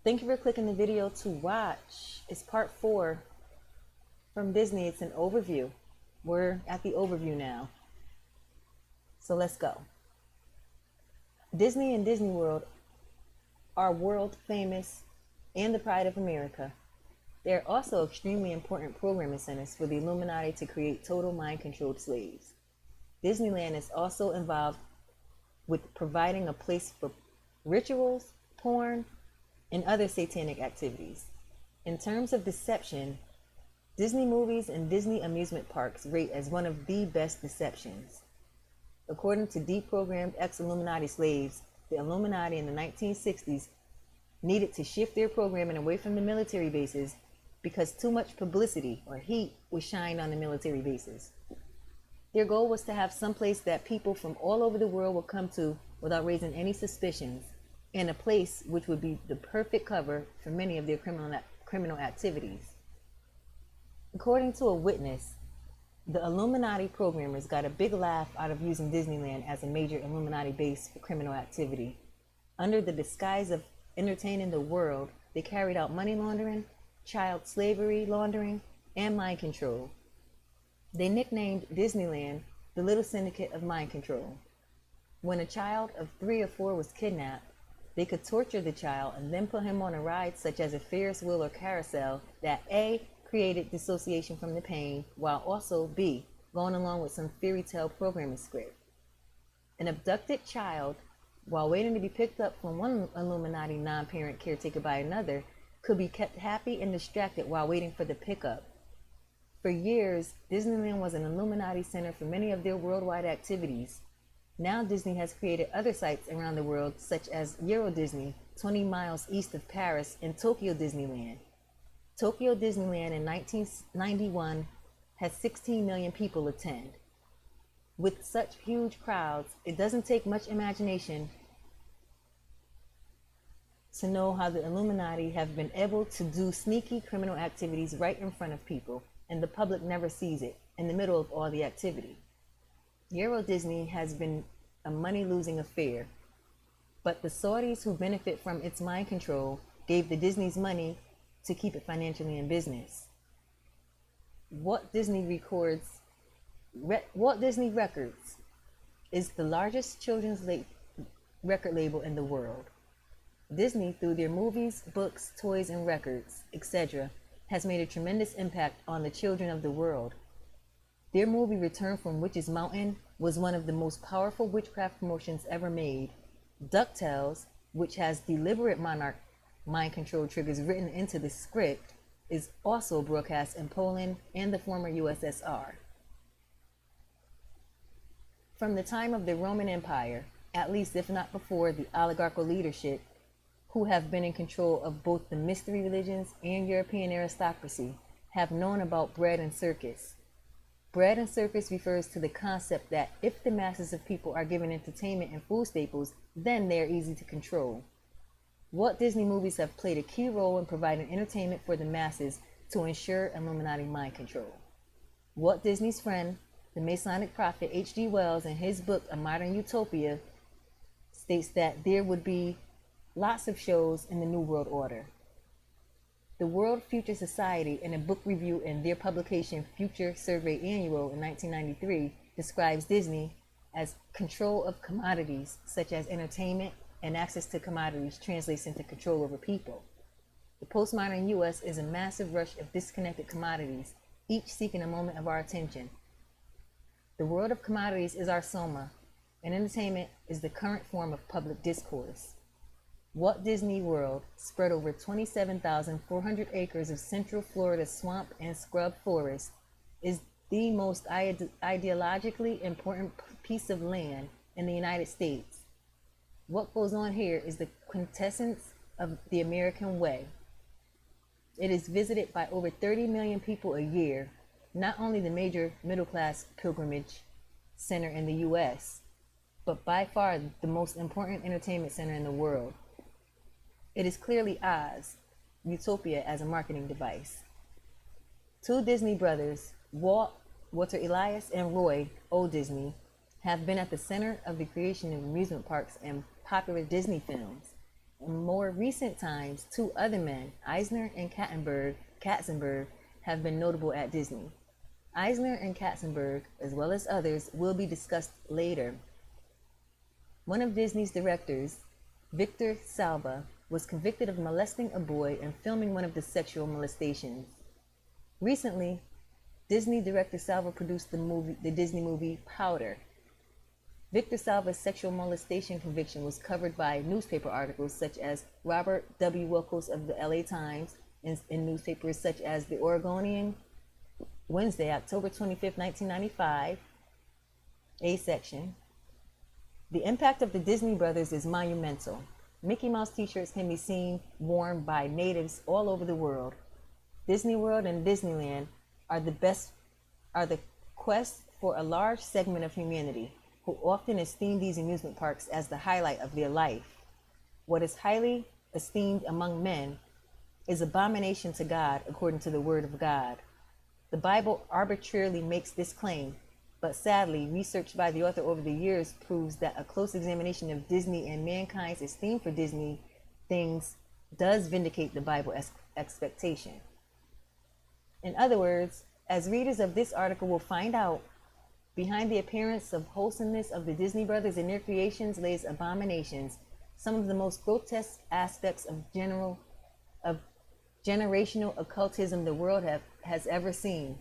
Thank you for clicking the video to watch. It's part 4 from Disney. It's an overview. We're at the overview now. So let's go. Disney and Disney World are world famous and the pride of America. They are also extremely important programming centers for the Illuminati to create total mind-controlled slaves. Disneyland is also involved with providing a place for rituals, porn, and other satanic activities. In terms of deception, Disney movies and Disney amusement parks rate as one of the best deceptions. According to deprogrammed ex-Illuminati slaves, the Illuminati in the 1960s needed to shift their programming away from the military bases because too much publicity or heat was shined on the military bases. Their goal was to have some place that people from all over the world would come to without raising any suspicions, and a place which would be the perfect cover for many of their criminal activities. According to a witness, the Illuminati programmers got a big laugh out of using Disneyland as a major Illuminati base for criminal activity. Under the disguise of entertaining the world, they carried out money laundering, child slavery laundering, and mind control. They nicknamed Disneyland the Little Syndicate of Mind Control. When a child of 3 or 4 was kidnapped, they could torture the child and then put him on a ride such as a Ferris wheel or carousel that A, created dissociation from the pain, while also B, going along with some fairy tale programming script. An abducted child, while waiting to be picked up from one Illuminati non-parent caretaker by another, could be kept happy and distracted while waiting for the pickup. For years, Disneyland was an Illuminati center for many of their worldwide activities. Now Disney has created other sites around the world, such as Euro Disney, 20 miles east of Paris, and Tokyo Disneyland. Tokyo Disneyland in 1991 has 16 million people attend. With such huge crowds, it doesn't take much imagination to know how the Illuminati have been able to do sneaky criminal activities right in front of people, and the public never sees it in the middle of all the activity. Euro Disney has been a money-losing affair, but the Saudis who benefit from its mind control gave the Disney's money to keep it financially in business. Walt Disney Records is the largest children's record label in the world. Disney, through their movies, books, toys, and records, etc., has made a tremendous impact on the children of the world. Their movie Return from Witch's Mountain was one of the most powerful witchcraft promotions ever made. DuckTales, which has deliberate monarch mind control triggers written into the script, is also broadcast in Poland and the former USSR. From the time of the Roman Empire, at least if not before, the oligarchical leadership, who have been in control of both the mystery religions and European aristocracy, have known about bread and circus. Bread and circus refers to the concept that if the masses of people are given entertainment and food staples, then they are easy to control. Walt Disney movies have played a key role in providing entertainment for the masses to ensure Illuminati mind control. Walt Disney's friend, the Masonic prophet H.G. Wells, in his book A Modern Utopia, states that there would be lots of shows in the New World Order. The World Future Society, in a book review in their publication Future Survey Annual in 1993, describes Disney as control of commodities such as entertainment, and access to commodities translates into control over people. The postmodern U.S. is a massive rush of disconnected commodities, each seeking a moment of our attention. The world of commodities is our soma, and entertainment is the current form of public discourse. Walt Disney World, spread over 27,400 acres of Central Florida swamp and scrub forest, is the most ideologically important piece of land in the United States. What goes on here is the quintessence of the American way. It is visited by over 30 million people a year, not only the major middle-class pilgrimage center in the U.S., but by far the most important entertainment center in the world. It is clearly Oz, Utopia, as a marketing device. Two Disney brothers, Walter Elias and Roy O. Disney, have been at the center of the creation of amusement parks and popular Disney films. And more recent times, two other men, Eisner and Katzenberg, have been notable at Disney. Eisner and Katzenberg, as well as others, will be discussed later. One of Disney's directors, Victor Salva, was convicted of molesting a boy and filming one of the sexual molestations. Recently, Disney director Salva produced the Disney movie Powder. Victor Salva's sexual molestation conviction was covered by newspaper articles such as Robert W. Wilkos of the LA Times and in newspapers such as The Oregonian, Wednesday, October 25, 1995, A section. The impact of the Disney brothers is monumental. Mickey Mouse t-shirts can be seen worn by natives all over the world. Disney World and Disneyland are the quest for a large segment of humanity who often esteem these amusement parks as the highlight of their life. What is highly esteemed among men is abomination to God according to the word of God. The Bible arbitrarily makes this claim, but sadly, research by the author over the years proves that a close examination of Disney and mankind's esteem for Disney things does vindicate the Bible expectation. In other words, as readers of this article will find out, behind the appearance of wholesomeness of the Disney brothers and their creations lays abominations, some of the most grotesque aspects of generational occultism the world has ever seen.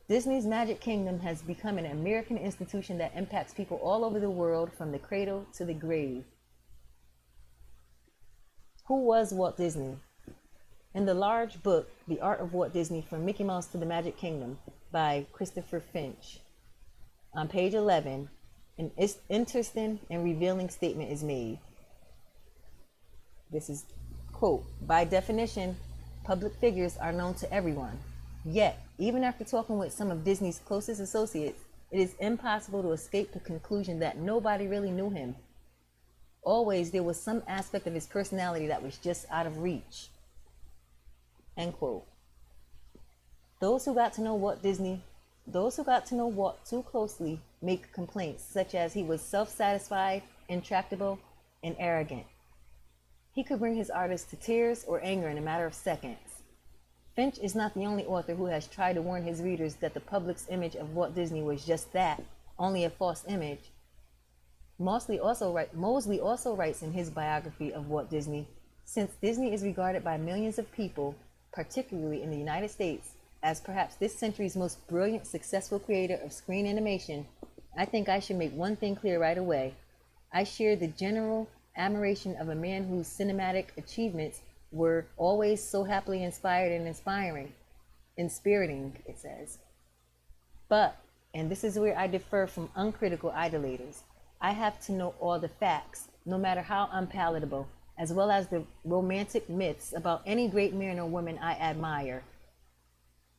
Disney's Magic Kingdom has become an American institution that impacts people all over the world from the cradle to the grave. Who was Walt Disney? In the large book, The Art of Walt Disney, From Mickey Mouse to the Magic Kingdom by Christopher Finch, on page 11, an interesting and revealing statement is made. This is, quote, by definition, public figures are known to everyone. Yet, even after talking with some of Disney's closest associates, it is impossible to escape the conclusion that nobody really knew him. Always there was some aspect of his personality that was just out of reach. End quote. Those who got to know Walt too closely make complaints such as he was self-satisfied, intractable, and arrogant. He could bring his artists to tears or anger in a matter of seconds. Finch is not the only author who has tried to warn his readers that the public's image of Walt Disney was just that, only a false image. Mosley also writes in his biography of Walt Disney, since Disney is regarded by millions of people, particularly in the United States, as perhaps this century's most brilliant, successful creator of screen animation, I think I should make one thing clear right away. I share the general admiration of a man whose cinematic achievements were always so happily inspired and inspiriting, it says. But, and this is where I differ from uncritical idolaters, I have to know all the facts, no matter how unpalatable, as well as the romantic myths about any great man or woman I admire.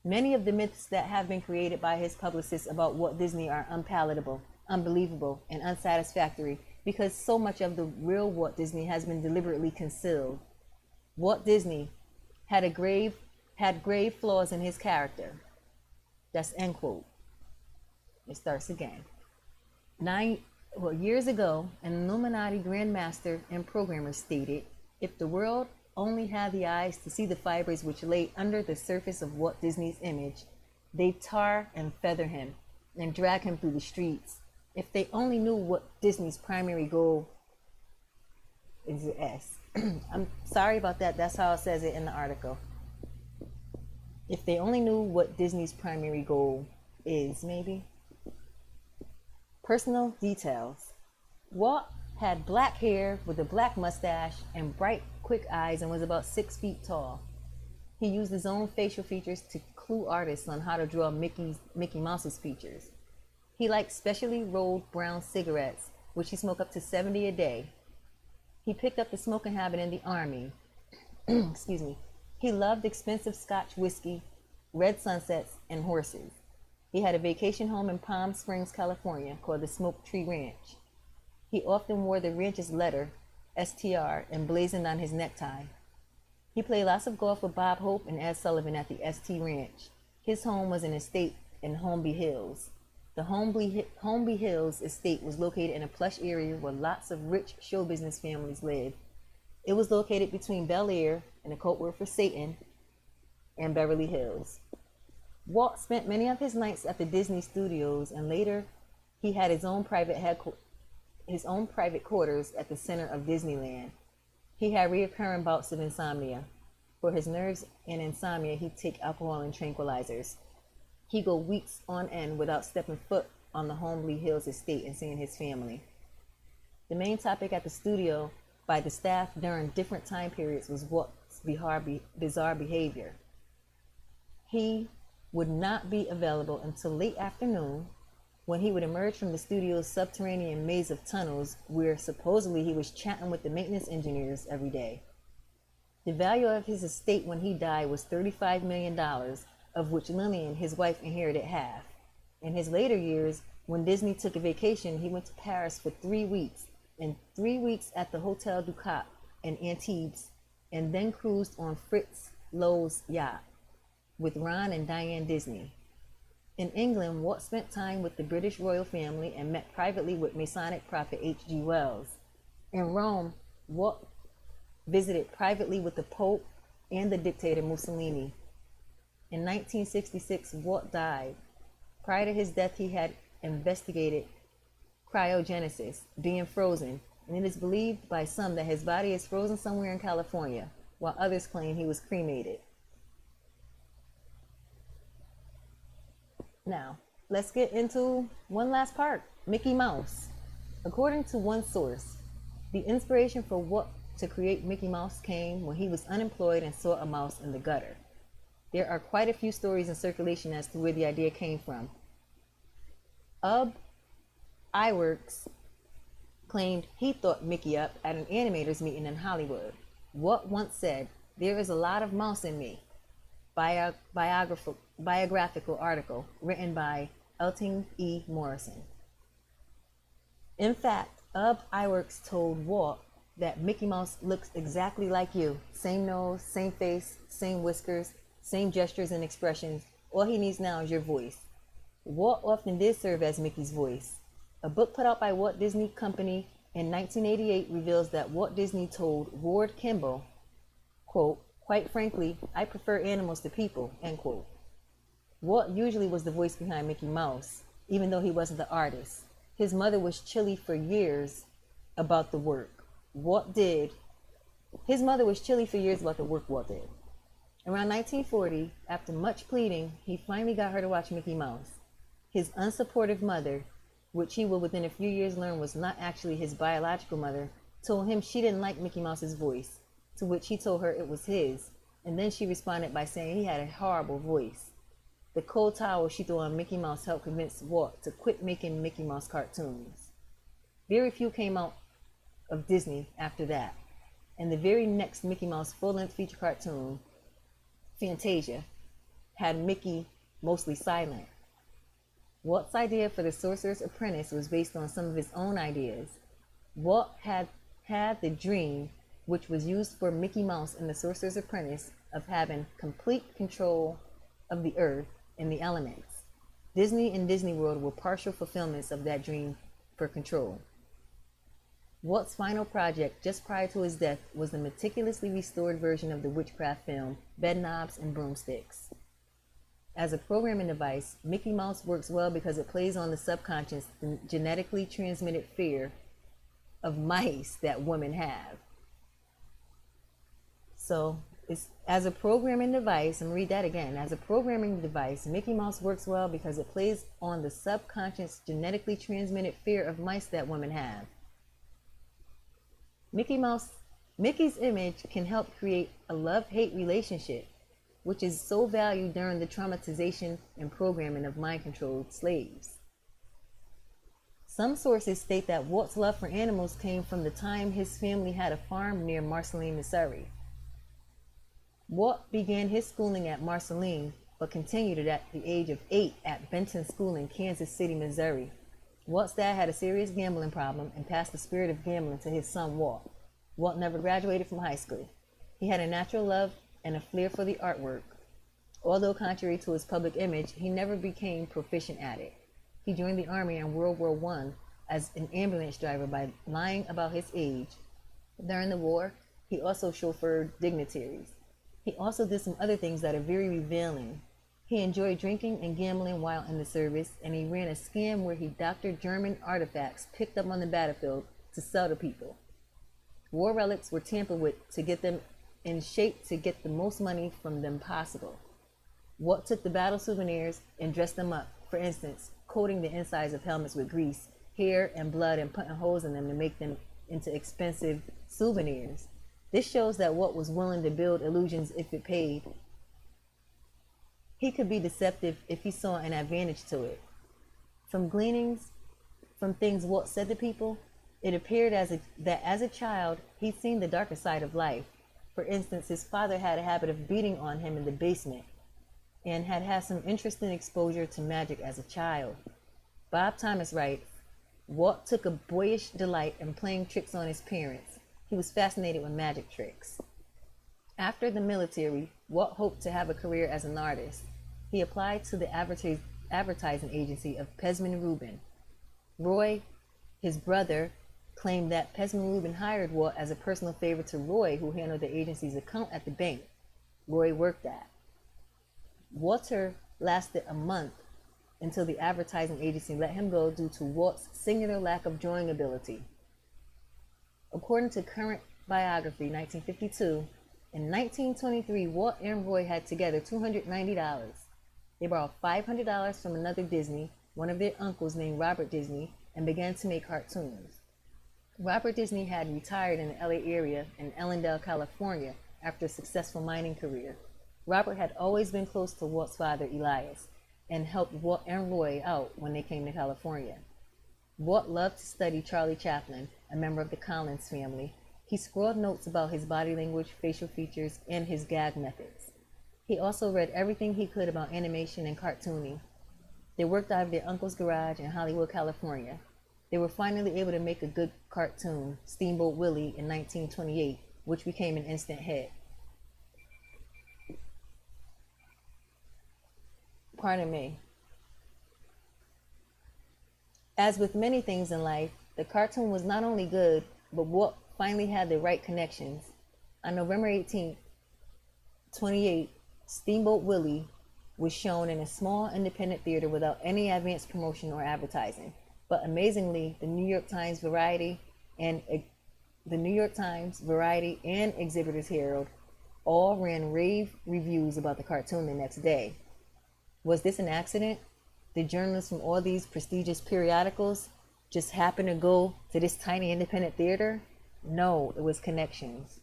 Many of the myths that have been created by his publicists about Walt Disney are unpalatable, unbelievable, and unsatisfactory because so much of the real Walt Disney has been deliberately concealed. Walt Disney had grave flaws in his character. That's end quote. It starts again. Years ago, an Illuminati Grand Master and programmer stated, if the world only had the eyes to see the fibers which lay under the surface of Walt Disney's image, they'd tar and feather him and drag him through the streets. If they only knew what Disney's primary goal is. S. I'm sorry about that. That's how it says it in the article. If they only knew what Disney's primary goal is, maybe. Personal details. Walt had black hair with a black mustache and bright, quick eyes and was about 6 feet tall. He used his own facial features to clue artists on how to draw Mickey Mouse's features. He liked specially rolled brown cigarettes, which he smoked up to 70 a day. He picked up the smoking habit in the Army. Excuse me. He loved expensive Scotch whiskey, red sunsets, and horses. He had a vacation home in Palm Springs, California, called the Smoke Tree Ranch. He often wore the ranch's letter, STR, emblazoned on his necktie. He played lots of golf with Bob Hope and Ed Sullivan at the ST Ranch. His home was an estate in Holmby Hills. The Holmby Hills estate was located in a plush area where lots of rich show business families lived. It was located between Bel Air and the code word for Satan and Beverly Hills. Walt spent many of his nights at the Disney Studios, and later he had his own private quarters at the center of Disneyland. He had recurring bouts of insomnia. For his nerves and insomnia, he'd take alcohol and tranquilizers. He'd go weeks on end without stepping foot on the Holmby Hills estate and seeing his family. The main topic at the studio by the staff during different time periods was Walt's bizarre behavior. He would not be available until late afternoon, when he would emerge from the studio's subterranean maze of tunnels where supposedly he was chatting with the maintenance engineers every day. The value of his estate when he died was $35 million, of which Lillian, his wife, inherited half. In his later years, when Disney took a vacation, he went to Paris for 3 weeks, and 3 weeks at the Hotel du Cap in Antibes, and then cruised on Fritz Lowe's yacht with Ron and Diane Disney. In England, Walt spent time with the British royal family and met privately with Masonic prophet H.G. Wells. In Rome, Walt visited privately with the Pope and the dictator Mussolini. In 1966, Walt died. Prior to his death, he had investigated cryogenesis, being frozen, and it is believed by some that his body is frozen somewhere in California, while others claim he was cremated. Now, let's get into one last part, Mickey Mouse. According to one source, the inspiration for Walt to create Mickey Mouse came when he was unemployed and saw a mouse in the gutter. There are quite a few stories in circulation as to where the idea came from. Ub Iwerks claimed he thought Mickey up at an animators meeting in Hollywood. Walt once said, "There is a lot of mouse in me." Biographical article written by Elton E. Morrison. In fact, Ub Iwerks told Walt that Mickey Mouse looks exactly like you. Same nose, same face, same whiskers, same gestures and expressions. All he needs now is your voice. Walt often did serve as Mickey's voice. A book put out by Walt Disney Company in 1988 reveals that Walt Disney told Ward Kimball, quote, "Quite frankly, I prefer animals to people," end quote. Walt usually was the voice behind Mickey Mouse, even though he wasn't the artist. His mother was chilly for years about the work Walt did. Walt did. Around 1940, after much pleading, he finally got her to watch Mickey Mouse. His unsupportive mother, which he would within a few years learn was not actually his biological mother, told him she didn't like Mickey Mouse's voice, to which he told her it was his, and then she responded by saying he had a horrible voice. The cold towel she threw on Mickey Mouse helped convince Walt to quit making Mickey Mouse cartoons. Very few came out of Disney after that, and the very next Mickey Mouse full-length feature cartoon, Fantasia, had Mickey mostly silent. Walt's idea for The Sorcerer's Apprentice was based on some of his own ideas. Walt had the dream, which was used for Mickey Mouse in The Sorcerer's Apprentice, of having complete control of the earth and the elements. Disney and Disney World were partial fulfillments of that dream for control. Walt's final project, just prior to his death, was the meticulously restored version of the witchcraft film, Bedknobs and Broomsticks. As a programming device, Mickey Mouse works well because it plays on the subconscious, the genetically transmitted fear of mice that women have. So, as a programming device, I'm going to read that again. As a programming device, Mickey Mouse works well because it plays on the subconscious, genetically transmitted fear of mice that women have. Mickey's image can help create a love-hate relationship, which is so valued during the traumatization and programming of mind-controlled slaves. Some sources state that Walt's love for animals came from the time his family had a farm near Marceline, Missouri. Walt began his schooling at Marceline, but continued it at the age of 8 at Benton School in Kansas City, Missouri. Walt's dad had a serious gambling problem and passed the spirit of gambling to his son Walt. Walt never graduated from high school. He had a natural love and a flair for the artwork. Although contrary to his public image, he never became proficient at it. He joined the army in World War I as an ambulance driver by lying about his age. During the war, he also chauffeured dignitaries. He also did some other things that are very revealing. He enjoyed drinking and gambling while in the service, and he ran a scam where he doctored German artifacts picked up on the battlefield to sell to people. War relics were tampered with to get them in shape to get the most money from them possible. Walt took the battle souvenirs and dressed them up, for instance, coating the insides of helmets with grease, hair, and blood and putting holes in them to make them into expensive souvenirs. This shows that Walt was willing to build illusions if it paid. He could be deceptive if he saw an advantage to it. From gleanings from things Walt said to people, it appeared that as a child, he'd seen the darker side of life. For instance, his father had a habit of beating on him in the basement and had had some interesting exposure to magic as a child. Bob Thomas writes, Walt took a boyish delight in playing tricks on his parents. He was fascinated with magic tricks. After the military, Walt hoped to have a career as an artist. He applied to the advertising agency of Pesman Rubin. Roy, his brother, claimed that Pesman Rubin hired Walt as a personal favor to Roy, who handled the agency's account at the bank Roy worked at. Walter lasted a month until the advertising agency let him go due to Walt's singular lack of drawing ability. According to Current Biography, 1952, in 1923, Walt and Roy had together $290. They borrowed $500 from another Disney, one of their uncles named Robert Disney, and began to make cartoons. Robert Disney had retired in the LA area in Ellendale, California, after a successful mining career. Robert had always been close to Walt's father, Elias, and helped Walt and Roy out when they came to California. Walt loved to study Charlie Chaplin, a member of the Collins family. He scrawled notes about his body language, facial features, and his gag methods. He also read everything he could about animation and cartooning. They worked out of their uncle's garage in Hollywood, California. They were finally able to make a good cartoon, Steamboat Willie, in 1928, which became an instant hit. Pardon me. As with many things in life, the cartoon was not only good, but Walt finally had the right connections. On November 18, 28, Steamboat Willie was shown in a small independent theater without any advance promotion or advertising. But amazingly, the New York Times, Variety, and Exhibitors Herald all ran rave reviews about the cartoon the next day. Was this an accident? Did journalists from all these prestigious periodicals just happen to go to this tiny independent theater? No, it was connections.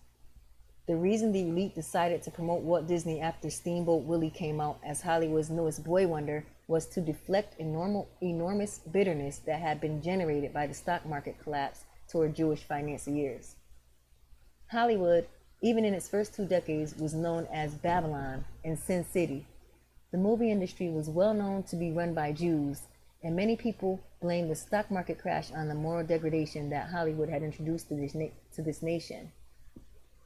The reason the elite decided to promote Walt Disney after Steamboat Willie came out as Hollywood's newest boy wonder was to deflect enormous bitterness that had been generated by the stock market collapse toward Jewish financiers. Hollywood, even in its first 2 decades, was known as Babylon and Sin City. The movie industry was well known to be run by Jews, and many people blamed the stock market crash on the moral degradation that Hollywood had introduced to this nation.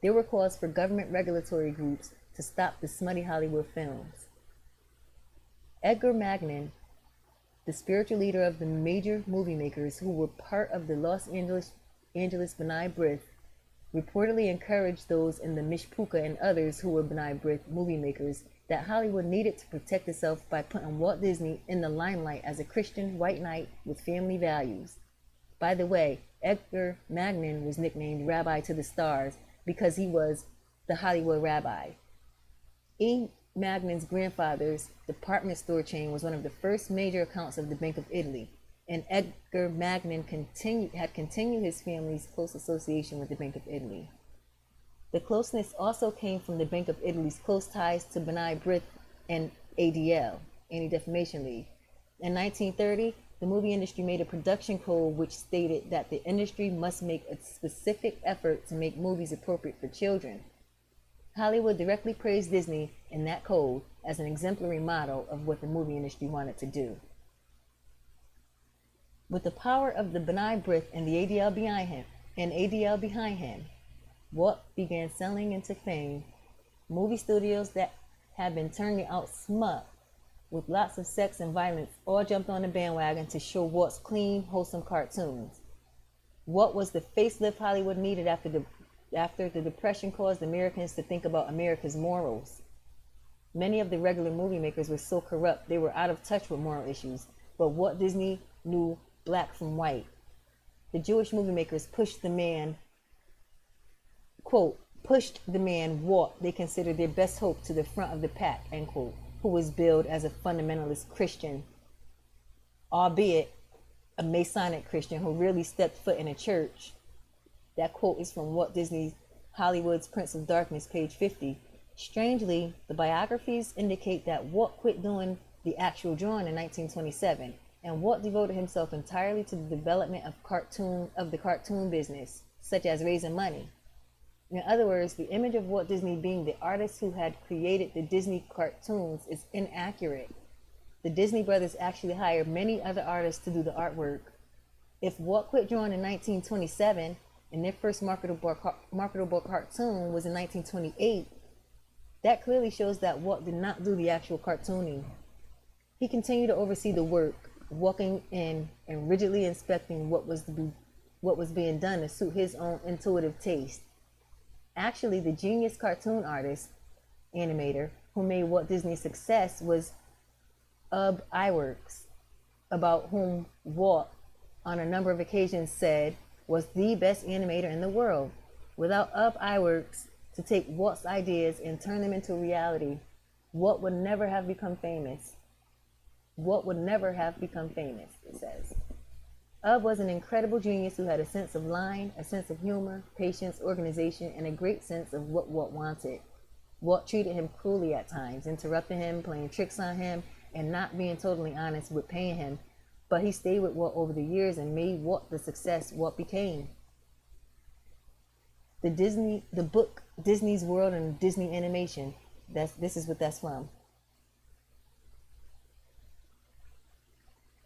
There were calls for government regulatory groups to stop the smutty Hollywood films. Edgar Magnin, the spiritual leader of the major movie makers who were part of the Los Angeles B'nai B'rith, reportedly encouraged those in the Mishpucha and others who were B'nai B'rith movie makers that Hollywood needed to protect itself by putting Walt Disney in the limelight as a Christian white knight with family values. By the way, Edgar Magnin was nicknamed Rabbi to the Stars because he was the Hollywood rabbi. E. Magnin's grandfather's department store chain was one of the first major accounts of the Bank of Italy, and Edgar Magnin had continued his family's close association with the Bank of Italy. The closeness also came from the Bank of Italy's close ties to B'nai B'rith and ADL, Anti-Defamation League. In 1930, the movie industry made a production code which stated that the industry must make a specific effort to make movies appropriate for children. Hollywood directly praised Disney in that code as an exemplary model of what the movie industry wanted to do. With the power of the B'nai B'rith and the ADL behind him, Walt began selling into fame. Movie studios that had been turning out smut with lots of sex and violence, all jumped on the bandwagon to show Walt's clean, wholesome cartoons. What was the facelift Hollywood needed after the Depression caused Americans to think about America's morals? Many of the regular movie makers were so corrupt they were out of touch with moral issues, but Walt Disney knew black from white. The Jewish movie makers pushed the man, quote, pushed the man Walt they considered their best hope to the front of the pack, end quote, who was billed as a fundamentalist Christian, albeit a Masonic Christian who rarely stepped foot in a church. That quote is from Walt Disney's Hollywood's Prince of Darkness, page 50. Strangely, the biographies indicate that Walt quit doing the actual drawing in 1927, and Walt devoted himself entirely to the development of the cartoon business, such as raising money. In other words, the image of Walt Disney being the artist who had created the Disney cartoons is inaccurate. The Disney brothers actually hired many other artists to do the artwork. If Walt quit drawing in 1927 and their first marketable cartoon was in 1928, that clearly shows that Walt did not do the actual cartooning. He continued to oversee the work, walking in and rigidly inspecting what was being done to suit his own intuitive taste. Actually, the genius cartoon artist, animator, who made Walt Disney's success was Ub Iwerks, about whom Walt, on a number of occasions, said was the best animator in the world. Without Ub Iwerks to take Walt's ideas and turn them into reality, Walt would never have become famous. Walt would never have become famous, it says. Ub was an incredible genius who had a sense of line, a sense of humor, patience, organization, and a great sense of what Walt wanted. Walt treated him cruelly at times, interrupting him, playing tricks on him, and not being totally honest with paying him. But he stayed with Walt over the years and made Walt the success Walt became. The book Disney's World and Disney Animation. This is what that's from.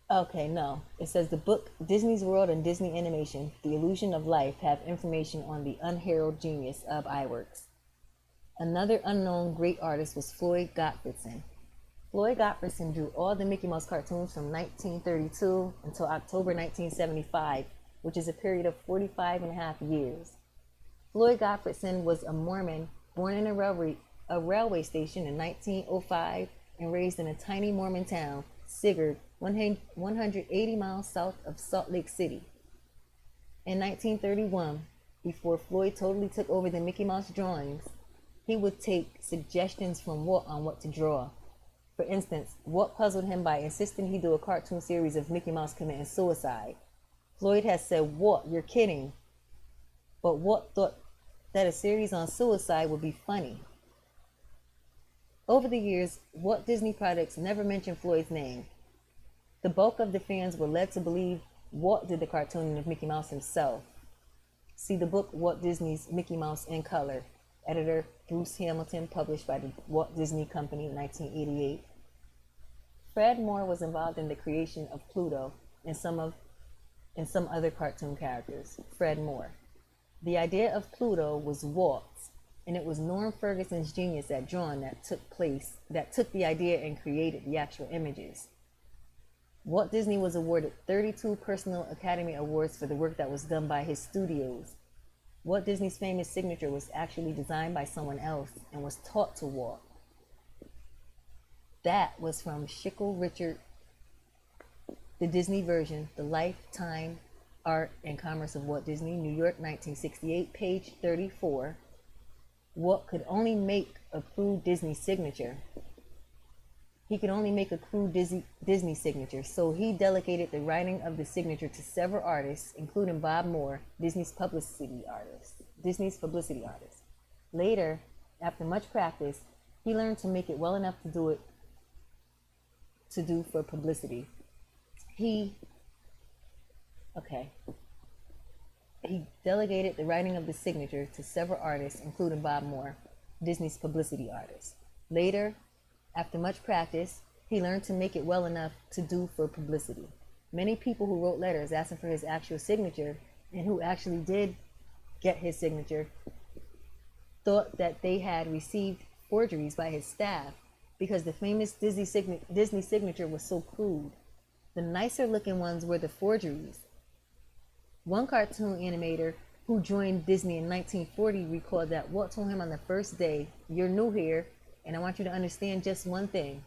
Okay, no. It says the book Disney's World and Disney Animation, The Illusion of Life, have information on the unheralded genius of Iwerks. Another unknown great artist was Floyd Gottfredson. Floyd Gottfredson drew all the Mickey Mouse cartoons from 1932 until October 1975, which is a period of 45 and a half years. Floyd Gottfredson was a Mormon born in a railway station in 1905 and raised in a tiny Mormon town, Sigurd, 180 miles south of Salt Lake City. In 1931, before Floyd totally took over the Mickey Mouse drawings, he would take suggestions from Walt on what to draw. For instance, Walt puzzled him by insisting he do a cartoon series of Mickey Mouse committing suicide. Floyd has said, "Walt, you're kidding." But Walt thought that a series on suicide would be funny. Over the years, Walt Disney products never mentioned Floyd's name. The bulk of the fans were led to believe Walt did the cartooning of Mickey Mouse himself. See the book Walt Disney's Mickey Mouse in Color, editor Bruce Hamilton, published by the Walt Disney Company in 1988. Fred Moore was involved in the creation of Pluto and some other cartoon characters. Fred Moore. The idea of Pluto was Walt's, and it was Norm Ferguson's genius at drawing that took the idea and created the actual images. Walt Disney was awarded 32 Personal Academy Awards for the work that was done by his studios. Walt Disney's famous signature was actually designed by someone else and was taught to Walt. That was from Schickel Richard, the Disney version, The Lifetime Art and Commerce of Walt Disney, New York, 1968, page 34. Walt could only make a crude Disney signature. He could only make a crude Disney signature, so he delegated the writing of the signature to several artists, including Bob Moore, Disney's publicity artist. Later, after much practice, he learned to make it well enough to do for publicity. He delegated the writing of the signature to several artists, including Bob Moore, Disney's publicity artist. Later, after much practice, he learned to make it well enough to do for publicity. Many people who wrote letters asking for his actual signature and who actually did get his signature thought that they had received forgeries by his staff. because the famous Disney signature was so crude. The nicer looking ones were the forgeries. One cartoon animator who joined Disney in 1940 recalled that Walt told him on the first day, "You're new here, and I want you to understand just one thing.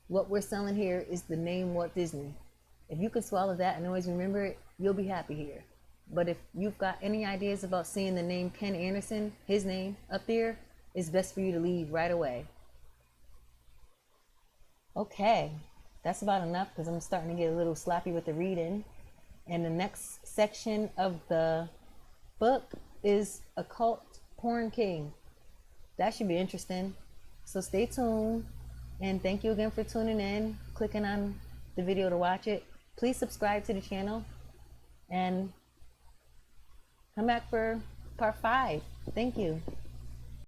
What we're selling here is the name Walt Disney. If you can swallow that and always remember it, you'll be happy here. But if you've got any ideas about seeing the name Ken Anderson, his name, up there, it's best for you to leave right away." Okay, that's about enough because I'm starting to get a little sloppy with the reading. And the next section of the book is Occult Porn King. That should be interesting. So stay tuned. And thank you again for tuning in, clicking on the video to watch it. Please subscribe to the channel and come back for part 5. Thank you.